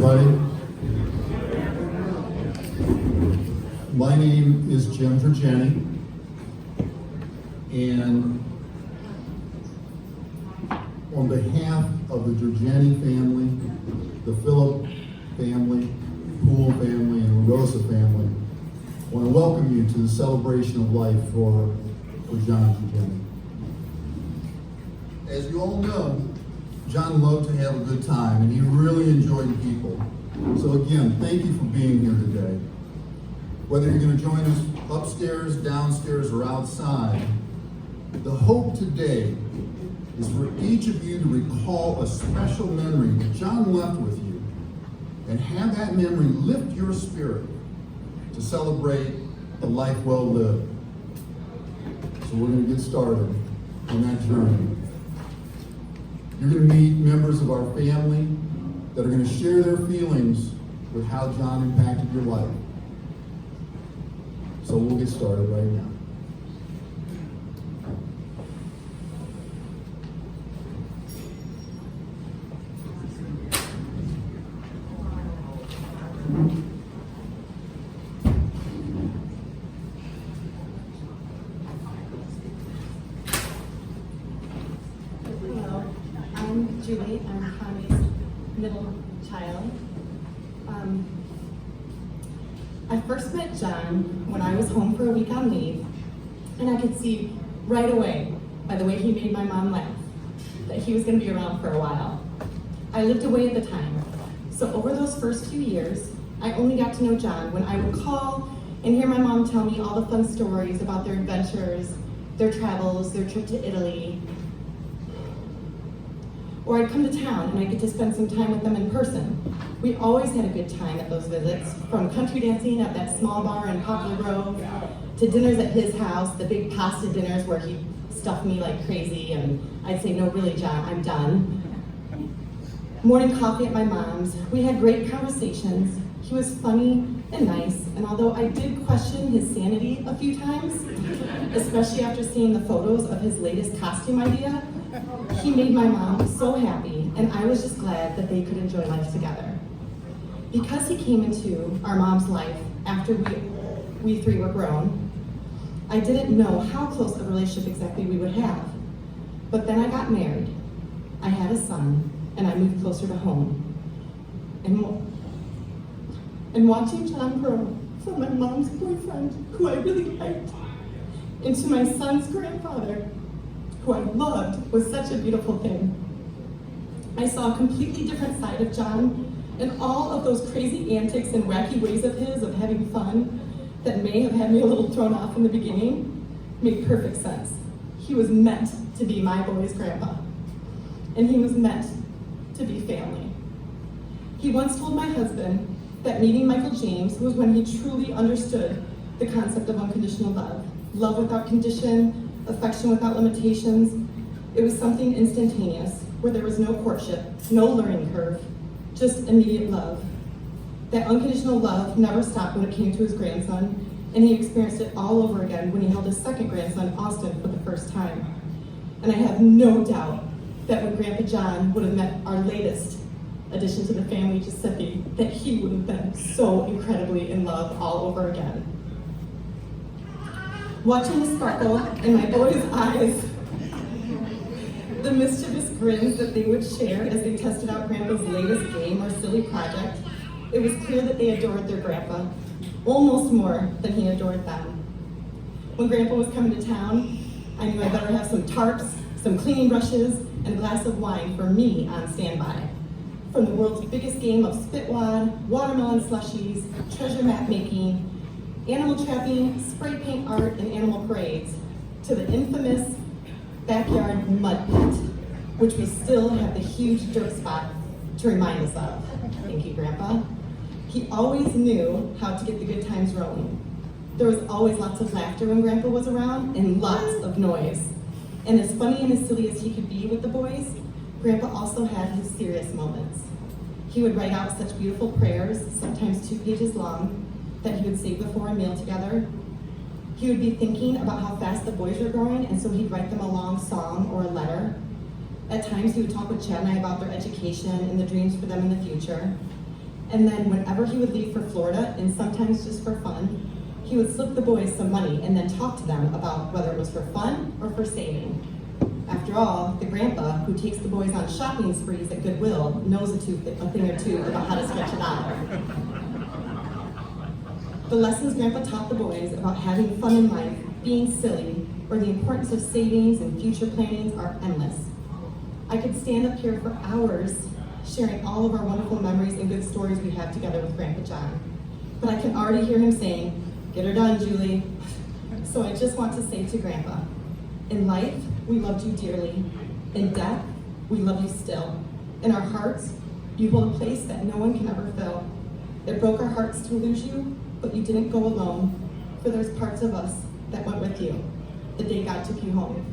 everybody. My name is John Girgenti, and on behalf of the Girgenti family, the Phillip family, Poole family, and Rosa family, I want to welcome you to the celebration of life for John Girgenti. As you all know, John loved to have a good time, and he really enjoyed people. So again, thank you for being here today. Whether you're going to join us upstairs, downstairs, or outside, the hope today is for each of you to recall a special memory that John left with you, and have that memory lift your spirit to celebrate a life well lived. So we're going to get started on that journey. You're going to meet members of our family that are going to share their feelings with how John impacted your life. So we'll get started right now. Julie, I'm Connie's middle child. I first met John when I was home for a week on leave, and I could see right away by the way he made my mom laugh that he was going to be around for a while. I lived away at the time, so over those first few years, I only got to know John when I would call and hear my mom tell me all the fun stories about their adventures, their travels, their trip to Italy. Or I'd come to town and I get to spend some time with them in person. We always had a good time at those visits, from country dancing at that small bar in Poplar Grove, to dinners at his house, the big pasta dinners where he stuffed me like crazy, and I'd say, no, really, John, I'm done. Morning coffee at my mom's. We had great conversations. He was funny and nice, and although I did question his sanity a few times, especially after seeing the photos of his latest costume idea, he made my mom so happy, and I was just glad that they could enjoy life together. Because he came into our mom's life after we three were grown, I didn't know how close a relationship exactly we would have. But then I got married, I had a son, and I moved closer to home. And watching John grow from my mom's boyfriend, who I really liked, into my son's grandfather, who I loved, was such a beautiful thing. I saw a completely different side of John, and all of those crazy antics and wacky ways of his of having fun that may have had me a little thrown off in the beginning made perfect sense. He was meant to be my boy's grandpa, and he was meant to be family. He once told my husband that meeting Michael James was when he truly understood the concept of unconditional love. Love without condition, affection without limitations. It was something instantaneous, where there was no courtship, no learning curve, just immediate love. That unconditional love never stopped when it came to his grandson, and he experienced it all over again when he held his second grandson, Austin, for the first time. And I have no doubt that when Grandpa John would have met our latest addition to the family, Giuseppe, that he would have been so incredibly in love all over again. Watching the sparkle in my boys' eyes, the mischievous grins that they would share as they tested out Grandpa's latest game or silly project, it was clear that they adored their grandpa, almost more than he adored them. When Grandpa was coming to town, I knew I better have some tarps, some cleaning brushes, and a glass of wine for me on standby. From the world's biggest game of spitwad, watermelon slushies, treasure map making, animal trapping, spray paint art, and animal parades, to the infamous backyard mud pit, which we still have the huge dirt spot to remind us of. Thank you, Grandpa. He always knew how to get the good times rolling. There was always lots of laughter when Grandpa was around, and lots of noise. And as funny and as silly as he could be with the boys, Grandpa also had his serious moments. He would write out such beautiful prayers, sometimes 2 pages long, that he would say before a meal together. He would be thinking about how fast the boys were growing, and so he'd write them a long song or a letter. At times he would talk with Chad and I about their education and the dreams for them in the future. And then whenever he would leave for Florida, and sometimes just for fun, he would slip the boys some money and then talk to them about whether it was for fun or for saving. After all, the grandpa who takes the boys on shopping sprees at Goodwill knows a thing or two about how to stretch a dollar. The lessons Grandpa taught the boys about having fun in life, being silly, or the importance of savings and future planning are endless. I could stand up here for hours sharing all of our wonderful memories and good stories we have together with Grandpa John. But I can already hear him saying, "Get her done, Julie." So I just want to say to Grandpa, in life, we loved you dearly. In death, we love you still. In our hearts, you hold a place that no one can ever fill. It broke our hearts to lose you, but you didn't go alone, for there's parts of us that went with you the day God took you home.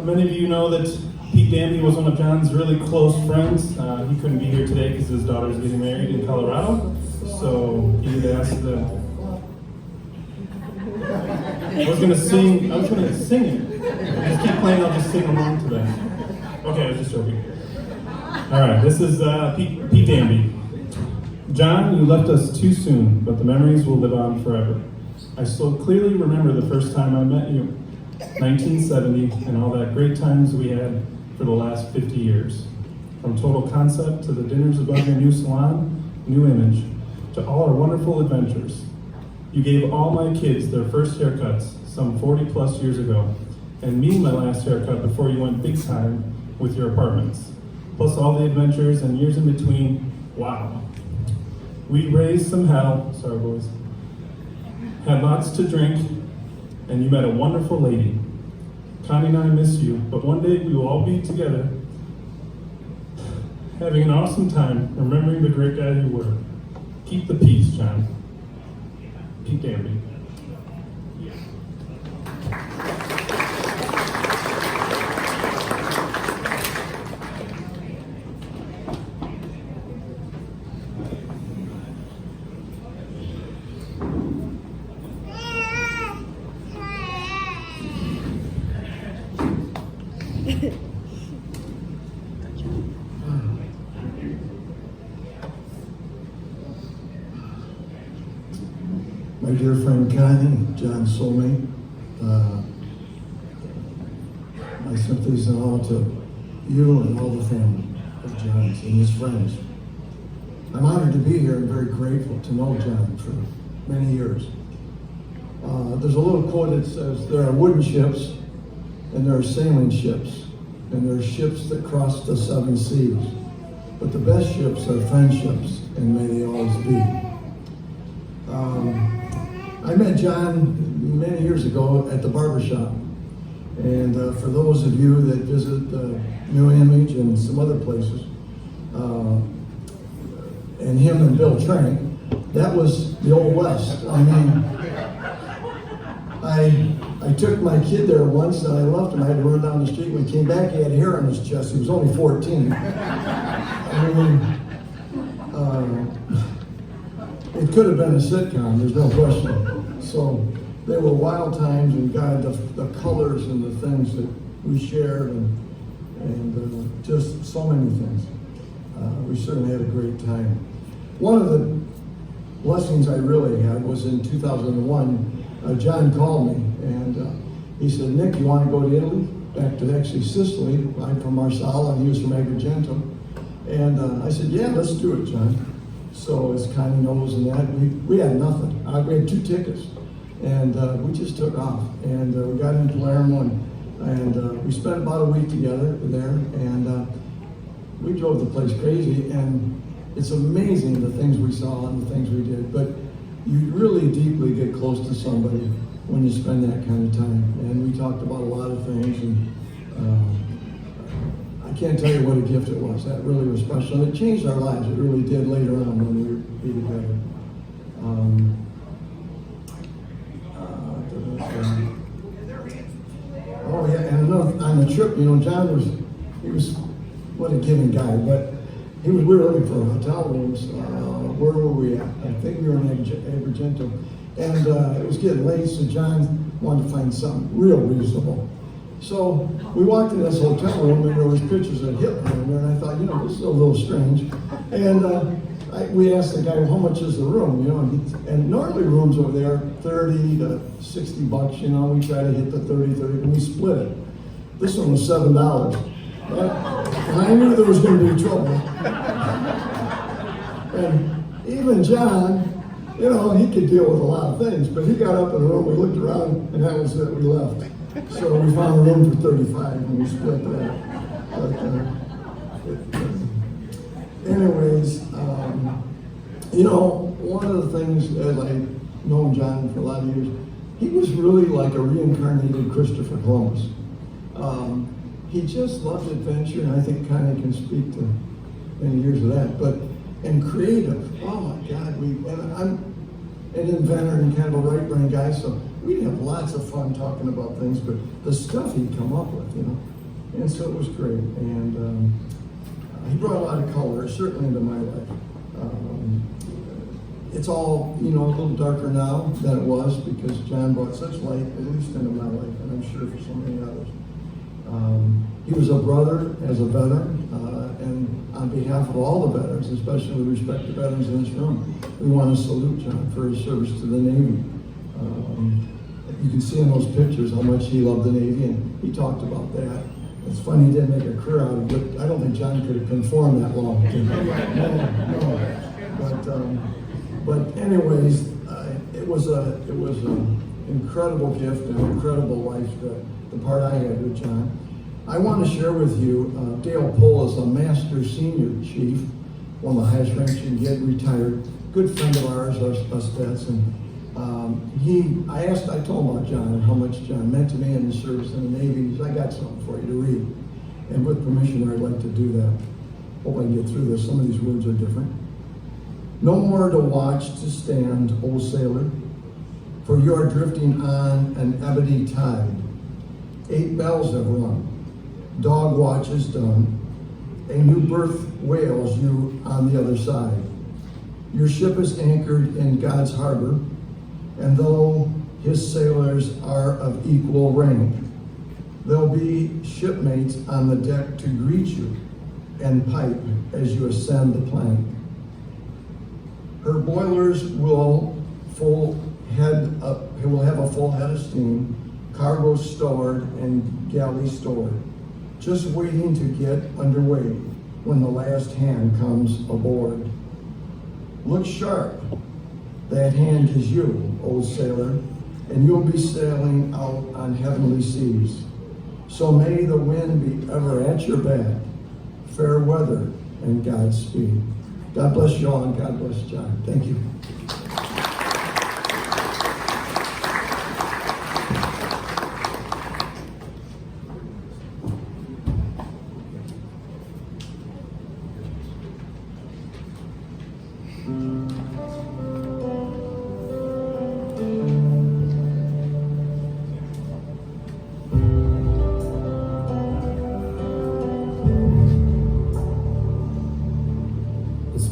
Many of you know that Pete Danby was one of John's really close friends. He couldn't be here today because his daughter's getting married in Colorado. So he had asked I was going to sing it. Just keep playing, I'll just sing along to that. Okay, I was just joking. All right, this is Pete Danby. John, you left us too soon, but the memories will live on forever. I still clearly remember the first time I met you. 1970, and all that great times we had for the last 50 years. From total concept to the dinners above your new salon, new image, to all our wonderful adventures. You gave all my kids their first haircuts some 40 plus years ago, and me my last haircut before you went big time with your apartments. Plus all the adventures and years in between, wow. We raised some hell, sorry boys, had lots to drink, and you met a wonderful lady. Connie and I miss you, but one day we will all be together, having an awesome time, remembering the great guy you were. Keep the peace, John. Pete Danby. My dear friend Connie, John's soulmate, my sympathies and all to you and all the family of John's and his friends. I'm honored to be here and very grateful to know John for many years. There's a little quote that says, there are wooden ships and there are sailing ships and there are ships that cross the 7 seas. But the best ships are friendships, and may they always be. I met John many years ago at the barbershop. And for those of you that visit New Image and some other places, and him and Bill Trank, that was the Old West. I mean, I took my kid there once and I left him. I had to run down the street. When he came back, he had hair on his chest. He was only 14. I mean, it could have been a sitcom, there's no question. So they were wild times, and God, the colors and the things that we shared, and just so many things. We certainly had a great time. One of the blessings I really had was in 2001. John called me and he said, "Nick, you want to go to Italy?" Back to actually Sicily. I'm from Marsala and he was from Agrigento. And I said, "Yeah, let's do it, John." So as Connie knows and that, we had nothing. We had 2 tickets. And we just took off. And we got into Palermo and we spent about a week together there. And we drove the place crazy. And it's amazing the things we saw and the things we did. But you really deeply get close to somebody when you spend that kind of time. And we talked about a lot of things. And I can't tell you what a gift it was. That really was special. And it changed our lives. It really did later on when we were together. trip, you know, John was, what a giving guy, but we were looking for hotel rooms. Where were we at? I think we were in Agrigento. And it was getting late, so John wanted to find something real reasonable. So we walked in this hotel room, and there was pictures of Hitler in there, and I thought, you know, this is a little strange. And we asked the guy, well, how much is the room? You know, and normally rooms over there, 30 to 60 bucks, you know, we try to hit the 30, and we split it. This one was $7. And I knew there was going to be trouble. And even John, you know, he could deal with a lot of things, but he got up in the room, we looked around, and that was it, we left. So we found a room for 35, and we split that. But, anyways, you know, one of the things, as I've known John for a lot of years, he was really like a reincarnated Christopher Columbus. He just loved adventure, and I think kind of can speak to many years of that. And creative. Oh my God, I'm an inventor and kind of a right-brain guy, so we'd have lots of fun talking about things, but the stuff he'd come up with, you know, and so it was great. And he brought a lot of color, certainly into my life. It's all, you know, a little darker now than it was because John brought such light, at least into my life, and I'm sure for so many others. He was a brother as a veteran, and on behalf of all the veterans, especially with respect to veterans in this room, we want to salute John for his service to the Navy. You can see in those pictures how much he loved the Navy, and he talked about that. It's funny he didn't make a career out of it, but I don't think John could have conformed that long. No. But anyways, it was an incredible gift and an incredible life, the part I had with John. I want to share with you, Dale Pohl is a Master Senior Chief, one of the highest ranking, he had retired, good friend of ours, us vets, and I told him about John and how much John meant to me in his service in the Navy. He said, I got something for you to read. And with permission, I'd like to do that. Hope I can get through this. Some of these words are different. No more to watch, to stand, old sailor, for you are drifting on an ebony tide. 8 bells have rung, dog watch is done, a new birth wails you on the other side. Your ship is anchored in God's harbor, and though his sailors are of equal rank, there'll be shipmates on the deck to greet you and pipe as you ascend the plank. Her boilers will have a full head of steam, cargo stored and galley stored, just waiting to get underway when the last hand comes aboard. Look sharp, that hand is you, old sailor, and you'll be sailing out on heavenly seas. So may the wind be ever at your back, fair weather and Godspeed. God bless you all, and God bless John. Thank you.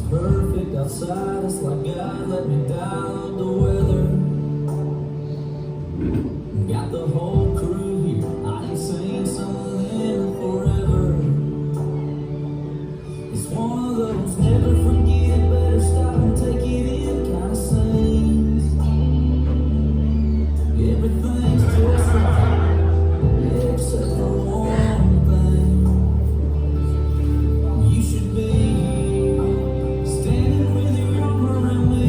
Perfect outside, it's like God let me down the weather. Got the whole crew here, I ain't seen something forever. It's one of those never forget, better stop and take it in kind of scenes. Everything's just right, except for one thing. You should be standing with your arm around me.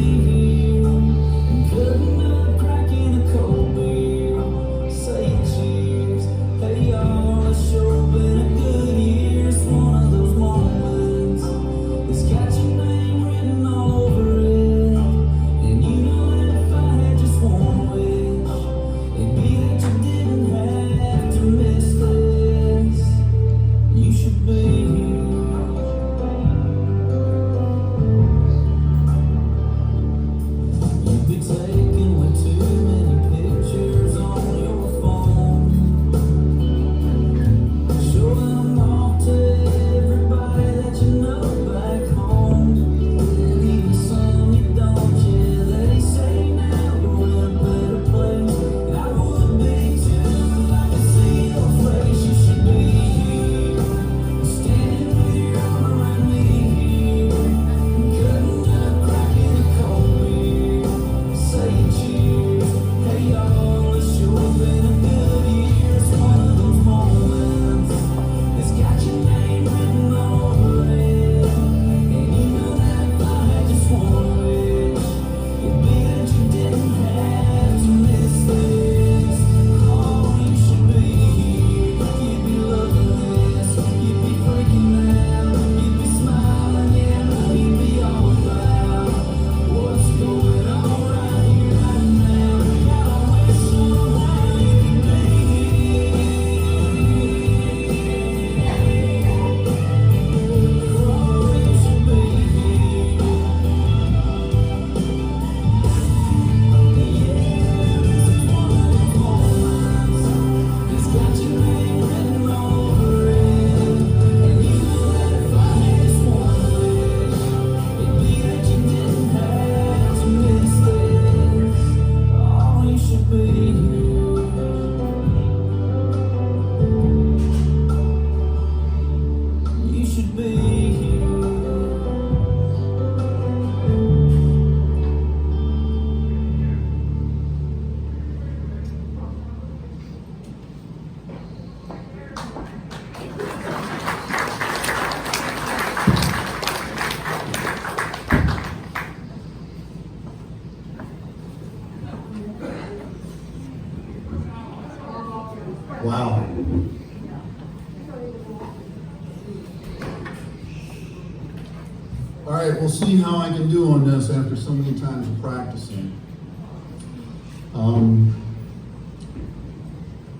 All right, we'll see how I can do on this after so many times of practicing.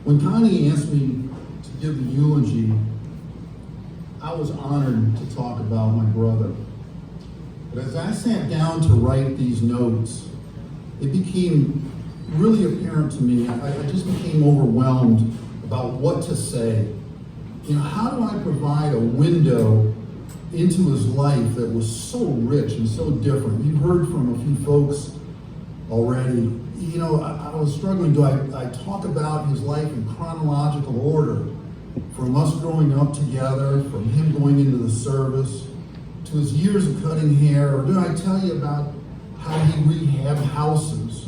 When Connie asked me to give the eulogy, I was honored to talk about my brother. But as I sat down to write these notes, it became really apparent to me. I just became overwhelmed about what to say. You know, how do I provide a window into his life that was so rich and so different? You've heard from a few folks already. You know, I was struggling. Do I talk about his life in chronological order? From us growing up together, from him going into the service, to his years of cutting hair, or do I tell you about how he rehabbed houses?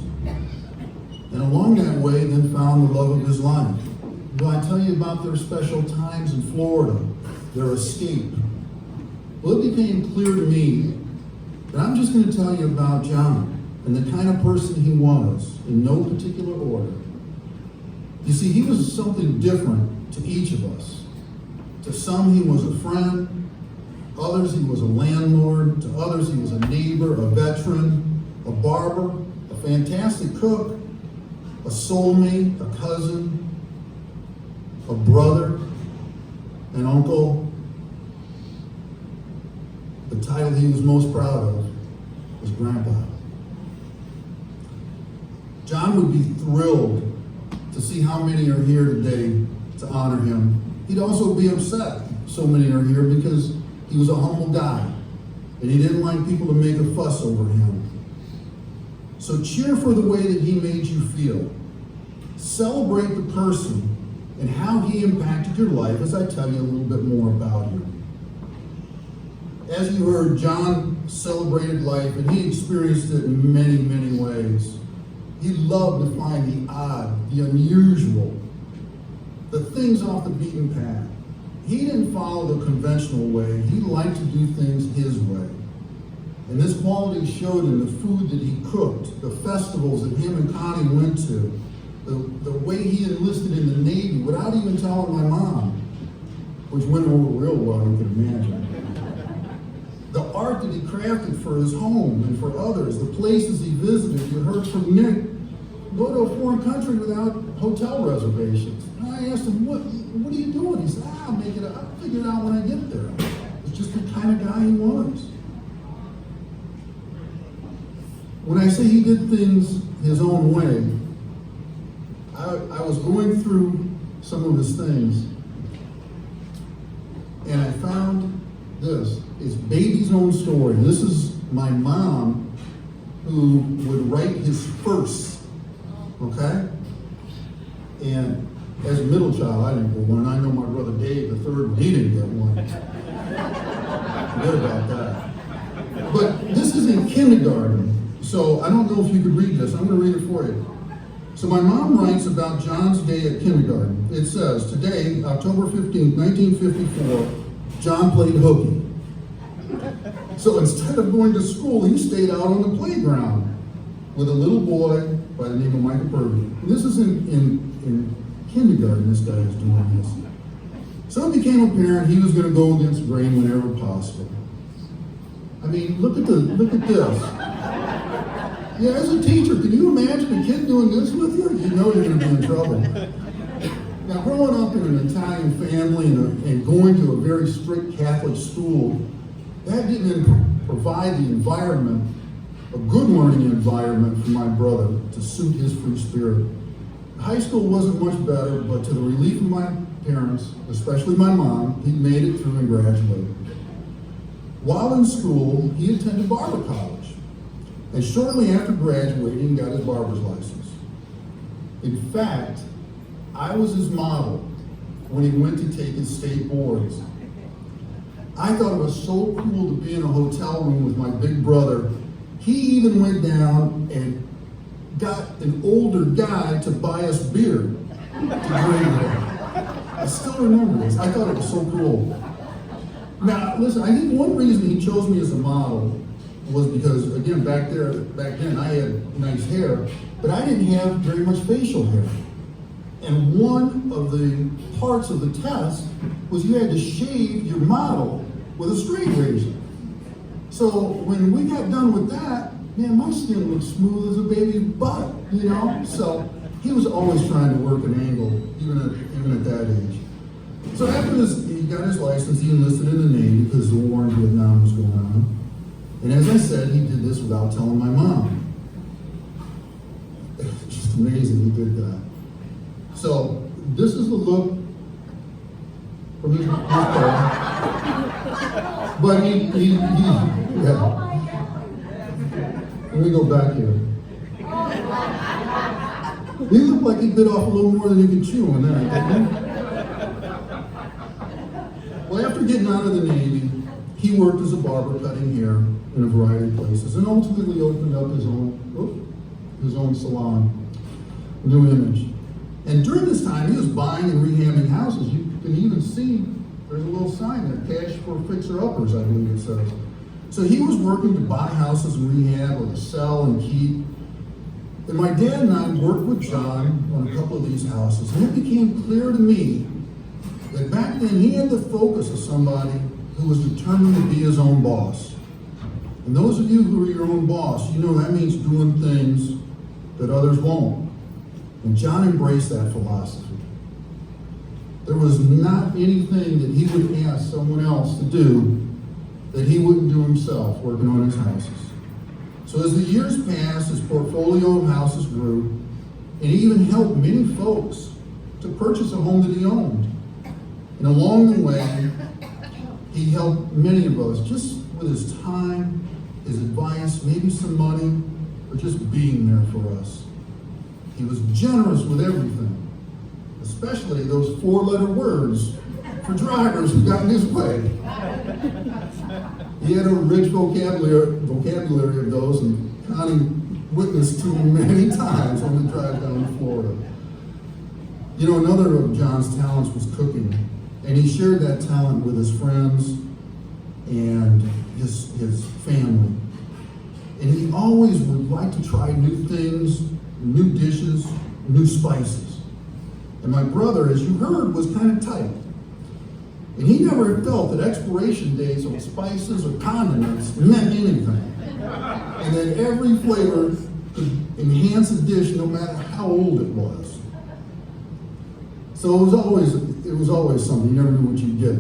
And along that way, then found the love of his life. Do I tell you about their special times in Florida, their escape? Well, it became clear to me that I'm just going to tell you about John and the kind of person he was, in no particular order. You see, he was something different to each of us. To some, he was a friend. Others, he was a landlord. To others, he was a neighbor, a veteran, a barber, a fantastic cook, a soulmate, a cousin, a brother, an uncle. The title he was most proud of was Grandpa. John would be thrilled to see how many are here today to honor him. He'd also be upset so many are here because he was a humble guy and he didn't like people to make a fuss over him. So cheer for the way that he made you feel. Celebrate the person and how he impacted your life as I tell you a little bit more about him. As you heard, John celebrated life and he experienced it in many, many ways. He loved to find the odd, the unusual, the things off the beaten path. He didn't follow the conventional way. He liked to do things his way. And this quality showed in the food that he cooked, the festivals that him and Connie went to, the way he enlisted in the Navy without even telling my mom, which went over real well, you can imagine. The art that he crafted for his home and for others, the places he visited. You heard from Nick, go to a foreign country without hotel reservations. And I asked him, what are you doing? He said, I'll figure it out when I get there. It's just the kind of guy he was. When I say he did things his own way, I was going through some of his things, and I found this. It's baby's own story. This is my mom who would write his first, okay? And as a middle child, I didn't get one. I know my brother Dave, the third one, he didn't get one. Forget about that. But this is in kindergarten, so I don't know if you could read this. I'm going to read it for you. So my mom writes about John's day at kindergarten. It says, today, October 15th, 1954, John played hooky. So instead of going to school, he stayed out on the playground with a little boy by the name of Michael Purdy. And this is in kindergarten, this guy is doing this. So it became apparent he was going to go against the grain whenever possible. I mean, look at this. Yeah, as a teacher, can you imagine a kid doing this with you? You know you're going to be in trouble. Now, growing up in an Italian family and going to a very strict Catholic school, that didn't provide the environment, a good learning environment for my brother to suit his free spirit. High school wasn't much better, but to the relief of my parents, especially my mom, he made it through and graduated. While in school, he attended barber college. And shortly after graduating, got his barber's license. In fact, I was his model when he went to take his state boards. I thought it was so cool to be in a hotel room with my big brother. He even went down and got an older guy to buy us beer to drink with. I still remember this. I thought it was so cool. Now, listen, I think one reason he chose me as a model was because, again, back then I had nice hair, but I didn't have very much facial hair. And one of the parts of the test was you had to shave your model with a straight razor. So when we got done with that, man, my skin looked smooth as a baby's butt, you know? So he was always trying to work an angle, even at that age. So after he got his license, he enlisted in the Navy because the war in Vietnam was going on. And as I said, he did this without telling my mom. Just amazing he did that. So this is the look from his father. But yeah. Let me go back here. He looked like he bit off a little more than he could chew on that. Well, after getting out of the Navy, he worked as a barber cutting hair in a variety of places and ultimately opened up his own salon, New Image. And during this time, he was buying and rehabbing houses. You can even see there's a little sign there, cash for fixer-uppers, I believe it says. So he was working to buy houses and rehab or to sell and keep. And my dad and I worked with John on a couple of these houses, and it became clear to me that back then he had the focus of somebody who was determined to be his own boss. And those of you who are your own boss, you know that means doing things that others won't. And John embraced that philosophy. There was not anything that he would ask someone else to do that he wouldn't do himself working on his houses. So as the years passed, his portfolio of houses grew, and he even helped many folks to purchase a home that he owned. And along the way, he helped many of us just with his time, his advice, maybe some money, or just being there for us. He was generous with everything, especially those four-letter words for drivers who got in his way. He had a rich vocabulary of those, and Connie witnessed to him many times on the drive down to Florida. You know, another of John's talents was cooking, and he shared that talent with his friends and his family. And he always would like to try new things, new dishes, new spices. And my brother, as you heard, was kind of tight. And he never felt that expiration dates on spices or condiments meant anything. And that every flavor could enhance a dish no matter how old it was. So it was always something. You never knew what you'd get.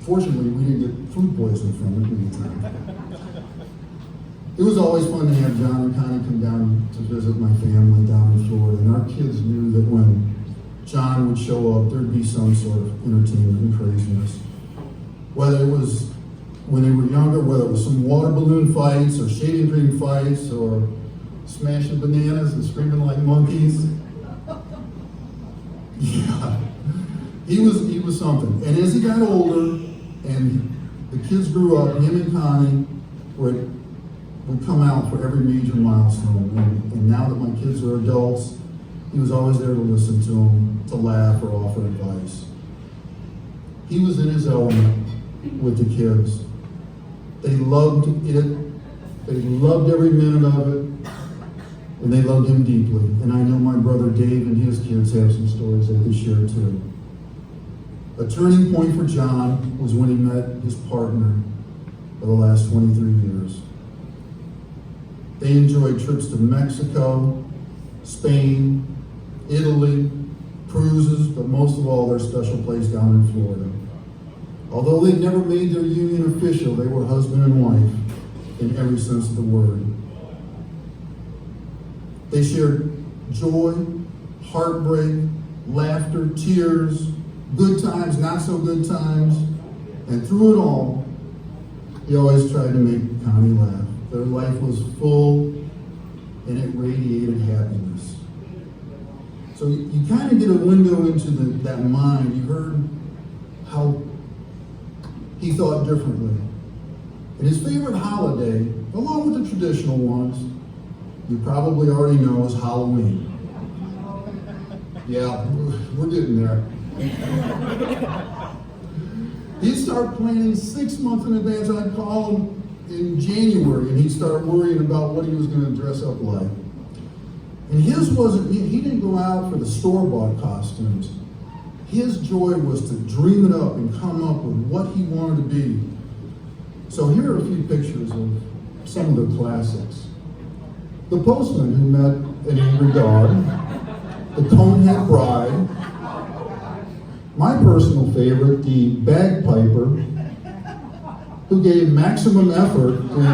Fortunately, we didn't get food poisoning from it anytime. It was always fun to have John and Connie come down to visit my family down in Florida, and our kids knew that when John would show up, there'd be some sort of entertainment and craziness. Whether it was when they were younger, whether it was some water balloon fights or shaving cream fights or smashing bananas and screaming like monkeys. Yeah, he was something. And as he got older and the kids grew up, him and Connie would come out for every major milestone. And now that my kids are adults, he was always there to listen to them, to laugh or offer advice. He was in his element with the kids. They loved it. They loved every minute of it. And they loved him deeply. And I know my brother Dave and his kids have some stories they could share too. A turning point for John was when he met his partner for the last 23 years. They enjoyed trips to Mexico, Spain, Italy, cruises, but most of all their special place down in Florida. Although they never made their union official, they were husband and wife in every sense of the word. They shared joy, heartbreak, laughter, tears, good times, not so good times, and through it all, he always tried to make Connie laugh. Their life was full and it radiated happiness. So you kind of get a window into that mind. You heard how he thought differently. And his favorite holiday, along with the traditional ones, you probably already know, is Halloween. Yeah, we're getting there. He'd start planning 6 months in advance. I'd call him in January and he'd start worrying about what he was going to dress up like. And his wasn't, he didn't go out for the store-bought costumes. His joy was to dream it up and come up with what he wanted to be. So here are a few pictures of some of the classics. The Postman Who Met an Angry Dog, The Conehead Bride, my personal favorite, The Bagpiper, who gave maximum effort in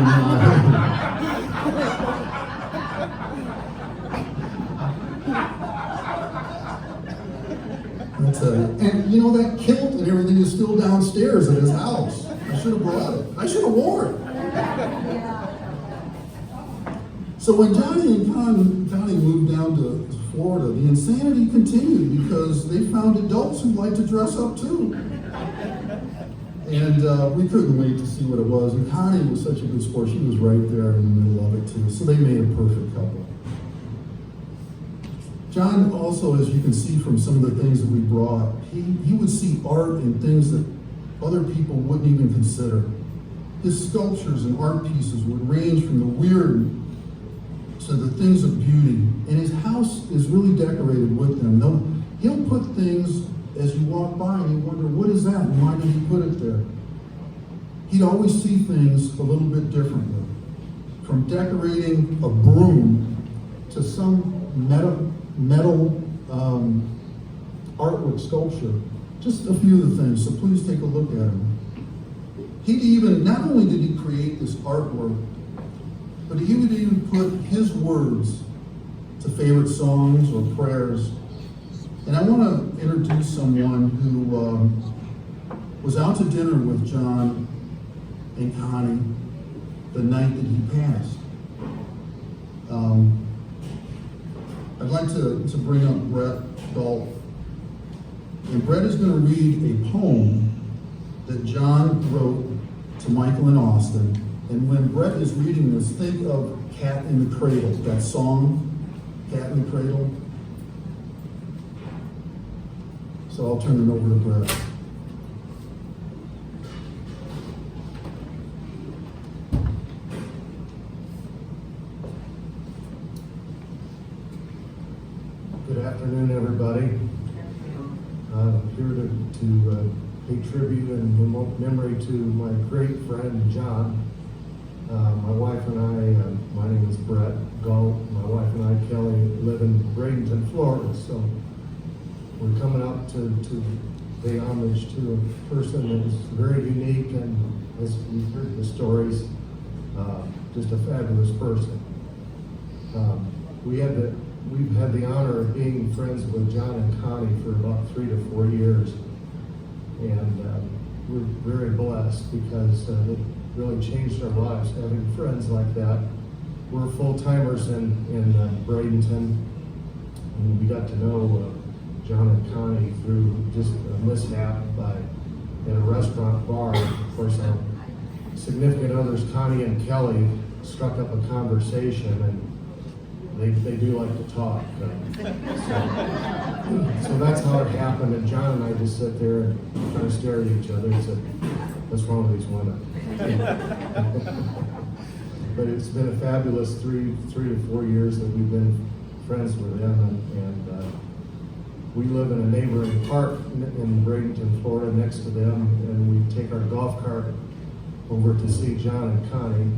and you know, that kilt and everything is still downstairs at his house. I should have brought it. I should have worn it. So when Johnny and Connie moved down to Florida, the insanity continued because they found adults who liked to dress up too. And we couldn't wait to see what it was. And Connie was such a good sport. She was right there in the middle of it too. So they made a perfect couple. John also, as you can see from some of the things that we brought, he would see art in things that other people wouldn't even consider. His sculptures and art pieces would range from the weird to the things of beauty. And his house is really decorated with them. He'll put things as you walk by and you wonder, what is that and why did he put it there? He'd always see things a little bit differently. From decorating a broom to some metal artwork sculpture. Just a few of the things, so please take a look at him. Not only did he create this artwork, but he would even put his words to favorite songs or prayers. And I want to introduce someone who was out to dinner with John and Connie the night that he passed. I'd like to bring up Brett Galt. And Brett is going to read a poem that John wrote to Michael and Austin. And when Brett is reading this, think of Cat in the Cradle, that song, Cat in the Cradle. So I'll turn it over to Brett. Good afternoon, everybody. I'm here to pay tribute and memory to my great friend, John. My wife and I, my name is Brett Galt. My wife and I, Kelly, live in Bradenton, Florida. So we're coming up to pay homage to a person that is very unique and, as we've heard the stories, just a fabulous person. We've had the honor of being friends with John and Connie for about 3 to 4 years. And we're very blessed because it really changed our lives having friends like that. We're full-timers in Bradenton, and we got to know John and Connie through just a mishap in a restaurant bar. Of course, our significant others, Connie and Kelly, struck up a conversation, and they do like to talk. So that's how it happened, and John and I just sit there and kind of stare at each other and said, what's wrong with these women? But it's been a fabulous 3 to 4 years that we've been friends with them, and we live in a neighboring park in Bradenton, Florida, next to them, and we take our golf cart over to see John and Connie,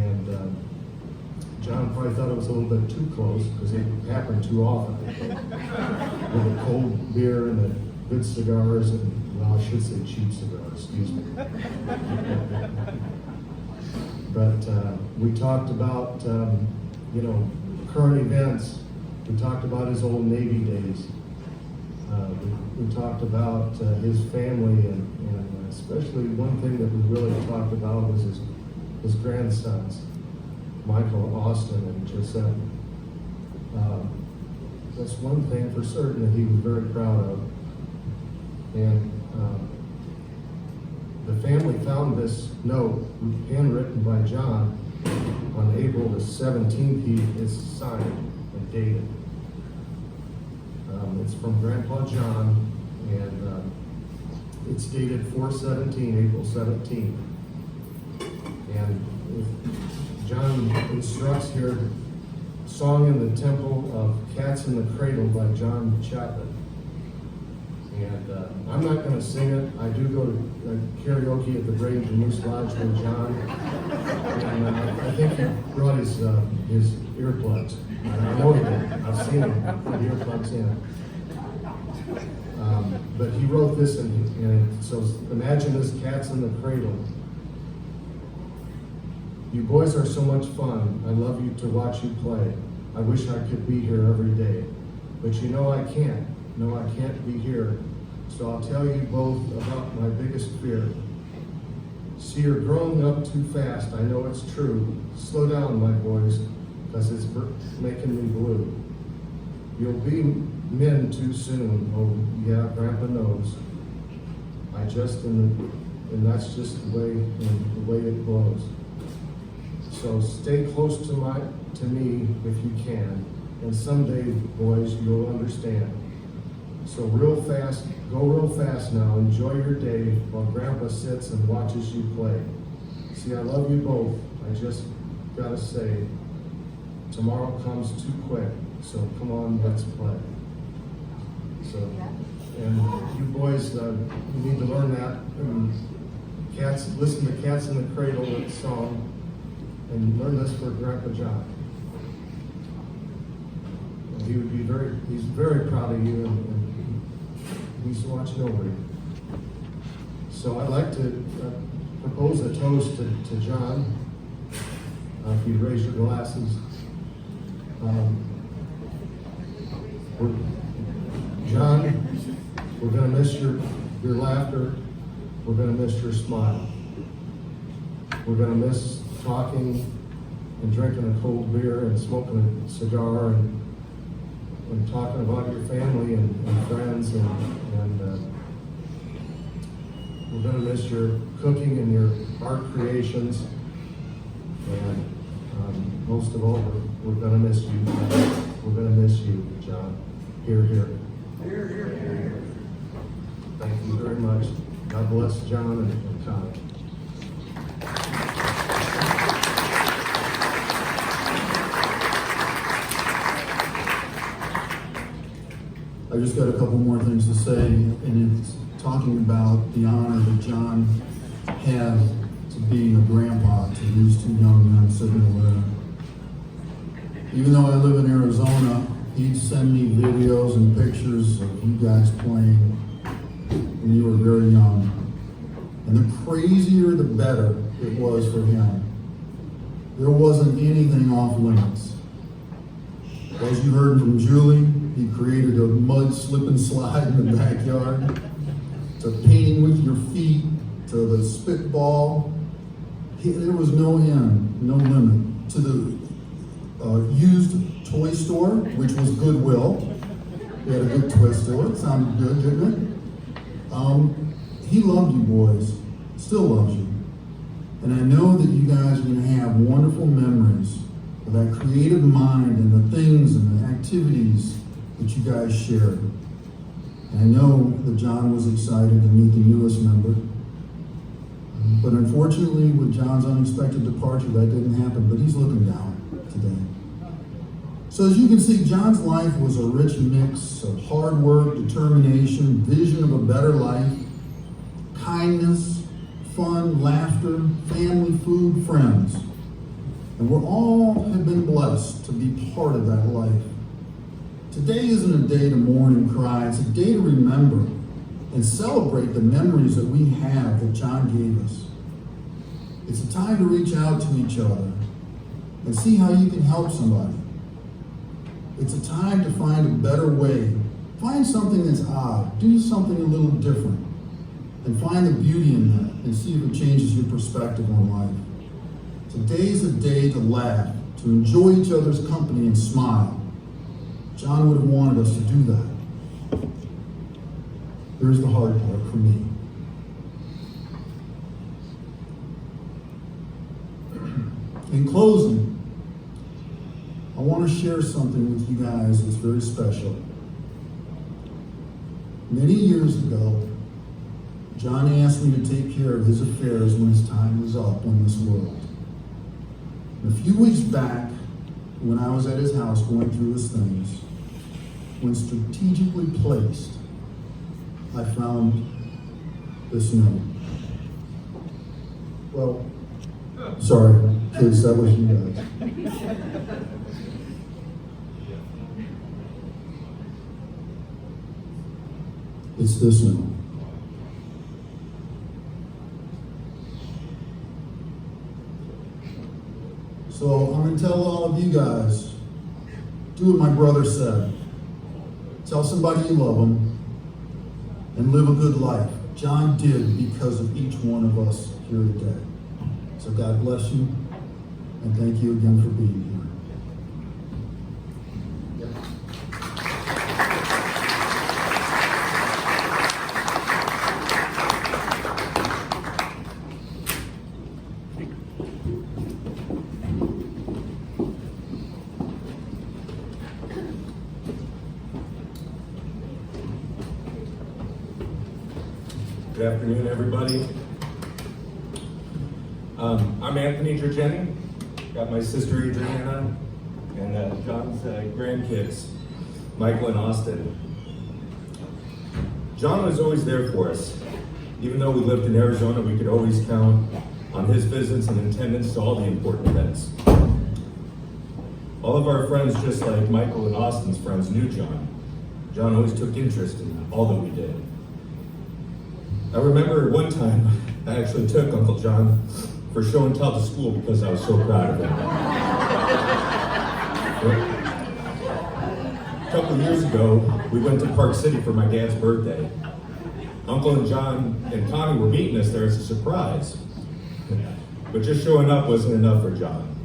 and John probably thought it was a little bit too close because it happened too often. With the cold beer and the good cigars, and well, I should say cheap cigars, excuse me. But we talked about, current events. We talked about his old Navy days. We talked about his family, and especially one thing that we really talked about was his grandsons, Michael, Austin, and Josette. That's one thing for certain that he was very proud of. And the family found this note, handwritten by John, on April the 17th. It's signed and dated. It's from Grandpa John, and it's dated 4/17, April 17th. And John instructs here, Song in the Temple of Cats in the Cradle by John Chapman. And I'm not going to sing it. I do go to karaoke at the Grange and Moose Lodge with John. And I think he brought his earplugs. I know he did. I've seen him with earplugs in. But he wrote this, and so imagine this: Cats in the Cradle. You boys are so much fun. I love you to watch you play. I wish I could be here every day. But you know I can't. No, I can't be here. So I'll tell you both about my biggest fear. See, you're growing up too fast. I know it's true. Slow down, my boys, because it's making me blue. You'll be men too soon. Oh, yeah, Grandpa knows. And that's just the way it blows. So stay close to me if you can, and someday, boys, you'll understand. So go real fast now. Enjoy your day while Grandpa sits and watches you play. See, I love you both. I just gotta say, tomorrow comes too quick. So come on, let's play. So, and you boys, you need to learn that. Listen to Cats in the Cradle, that song, and learn this for Grandpa John. And he's very proud of you, and he's watching over you. So I'd like to propose a toast to John. If you'd raise your glasses. John, we're going to miss your laughter. We're going to miss your smile. We're going to miss talking and drinking a cold beer and smoking a cigar and talking about your family and friends. And we're going to miss your cooking and your art creations. And most of all, we're going to miss you. We're going to miss you, John. Here, here. Here, here, here. Thank you very much. God bless John and Connie. I just got a couple more things to say, and it's talking about the honor that John had to being a grandpa to these two young men sitting over there. Even though I live in Arizona, he'd send me videos and pictures of you guys playing when you were very young. And the crazier, the better it was for him. There wasn't anything off limits. As you heard from Julie, he created a mud slip and slide in the backyard, to painting with your feet, to the spitball. There was no end, no limit. To the used toy store, which was Goodwill. He had a good twist to it. Sounded good, didn't it? He loved you boys, still loves you. And I know that you guys are going to have wonderful memories of that creative mind and the things and the activities that you guys shared. And I know that John was excited to meet the newest member. But unfortunately, with John's unexpected departure, that didn't happen, but he's looking down today. So as you can see, John's life was a rich mix of hard work, determination, vision of a better life, kindness, fun, laughter, family, food, friends. And we all have been blessed to be part of that life. Today isn't a day to mourn and cry. It's a day to remember and celebrate the memories that we have that John gave us. It's a time to reach out to each other and see how you can help somebody. It's a time to find a better way. Find something that's odd. Do something a little different. And find the beauty in that and see if it changes your perspective on life. Today's a day to laugh, to enjoy each other's company and smile. John would have wanted us to do that. Here's the hard part for me. In closing, I want to share something with you guys that's very special. Many years ago, John asked me to take care of his affairs when his time was up on this world. And a few weeks back, when I was at his house going through his things, when strategically placed, I found this note. Well, sorry, kids, that was you guys. It's this note. So I'm going to tell all of you guys, do what my brother said. Tell somebody you love them and live a good life. John did because of each one of us here today. So God bless you, and thank you again for being here. Good afternoon, everybody. I'm Anthony Girgenti. Got my sister Adriana and John's grandkids, Michael and Austin. John was always there for us. Even though we lived in Arizona, we could always count on his visits and attendance to all the important events. All of our friends, just like Michael and Austin's friends, knew John. John always took interest in all that we did. I remember one time I actually took Uncle John for show and tell to school because I was so proud of him. A couple of years ago, we went to Park City for my dad's birthday. Uncle and John and Connie were meeting us there as a surprise. But just showing up wasn't enough for John.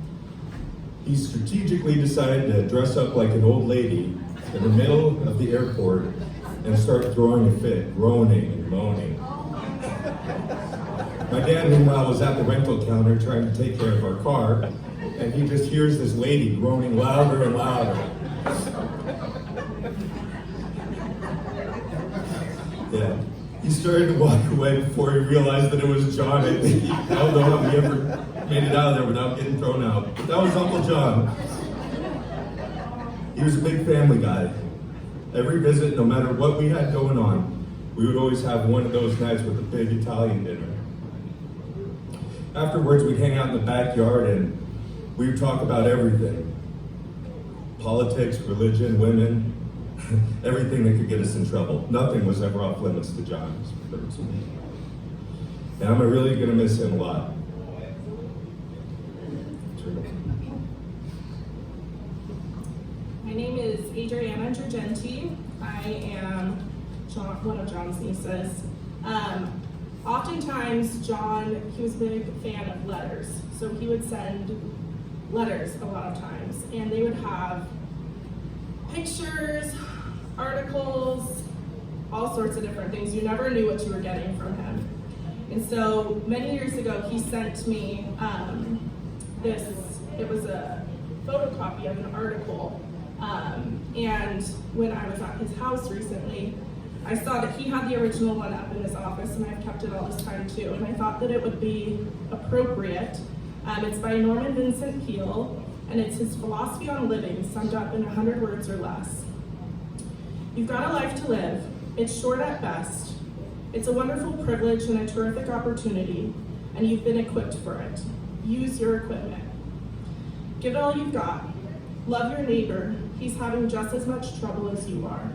He strategically decided to dress up like an old lady in the middle of the airport and start throwing a fit, groaning and moaning. My dad, meanwhile, was at the rental counter trying to take care of our car, and he just hears this lady groaning louder and louder. Yeah, he started to walk away before he realized that it was John. I don't know how he ever made it out of there without getting thrown out. But that was Uncle John. He was a big family guy. Every visit, no matter what we had going on, we would always have one of those nights with a big Italian dinner. Afterwards, we'd hang out in the backyard and we would talk about everything. Politics, religion, women, everything that could get us in trouble. Nothing was ever off limits to John. And I'm really gonna miss him a lot. My name is Adriana Girgenti. I am one of John's nieces. Oftentimes, John, he was a big fan of letters. So he would send letters a lot of times, and they would have pictures, articles, all sorts of different things. You never knew what you were getting from him. And so many years ago, he sent me it was a photocopy of an article. And when I was at his house recently, I saw that he had the original one up in his office, and I've kept it all this time too. And I thought that it would be appropriate. It's by Norman Vincent Peale, and it's his philosophy on living, summed up in 100 words or less. You've got a life to live. It's short at best. It's a wonderful privilege and a terrific opportunity, and you've been equipped for it. Use your equipment. Give it all you've got. Love your neighbor. He's having just as much trouble as you are.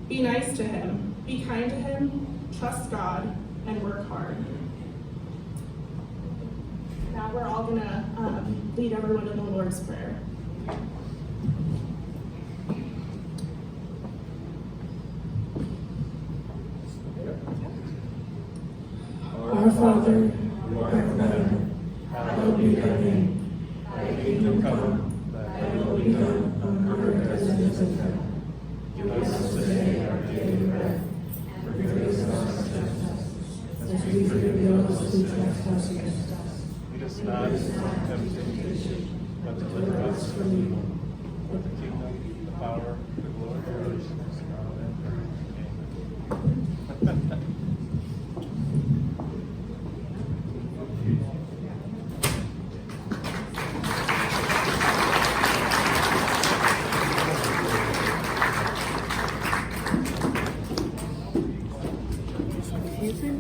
Be nice to him. Be kind to him. Trust God and work hard. Now we're all gonna lead everyone in the Lord's Prayer. Our Father, who art in heaven, hallowed be thy name. Thy kingdom come, thy will be done on earth as it is in heaven. Give us today our daily bread, and forgive us our trespasses, as we forgive those who trespass against us. Lead us not into temptation, but deliver us from evil. For the kingdom, the power, the glory, are yours, now and forever. Amen. In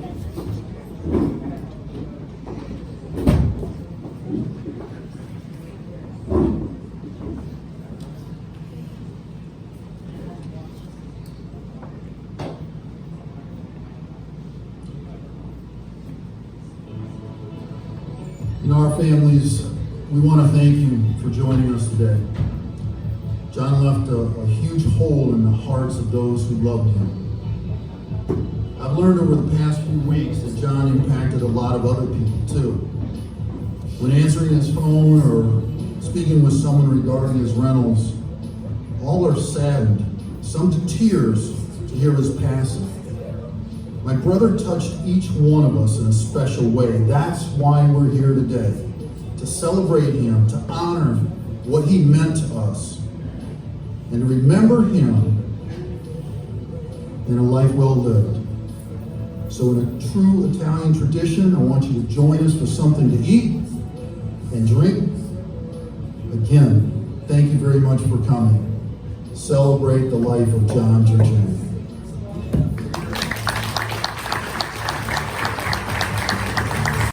our families, we want to thank you for joining us today. John left a huge hole in the hearts of those who loved him. I've learned over the past few weeks that John impacted a lot of other people too. When answering his phone or speaking with someone regarding his rentals, all are saddened, some to tears, to hear his passing. My brother touched each one of us in a special way. That's why we're here today, to celebrate him, to honor what he meant to us, and to remember him in a life well lived. So in a true Italian tradition, I want you to join us for something to eat and drink. Again, thank you very much for coming. Celebrate the life of John Girgenti.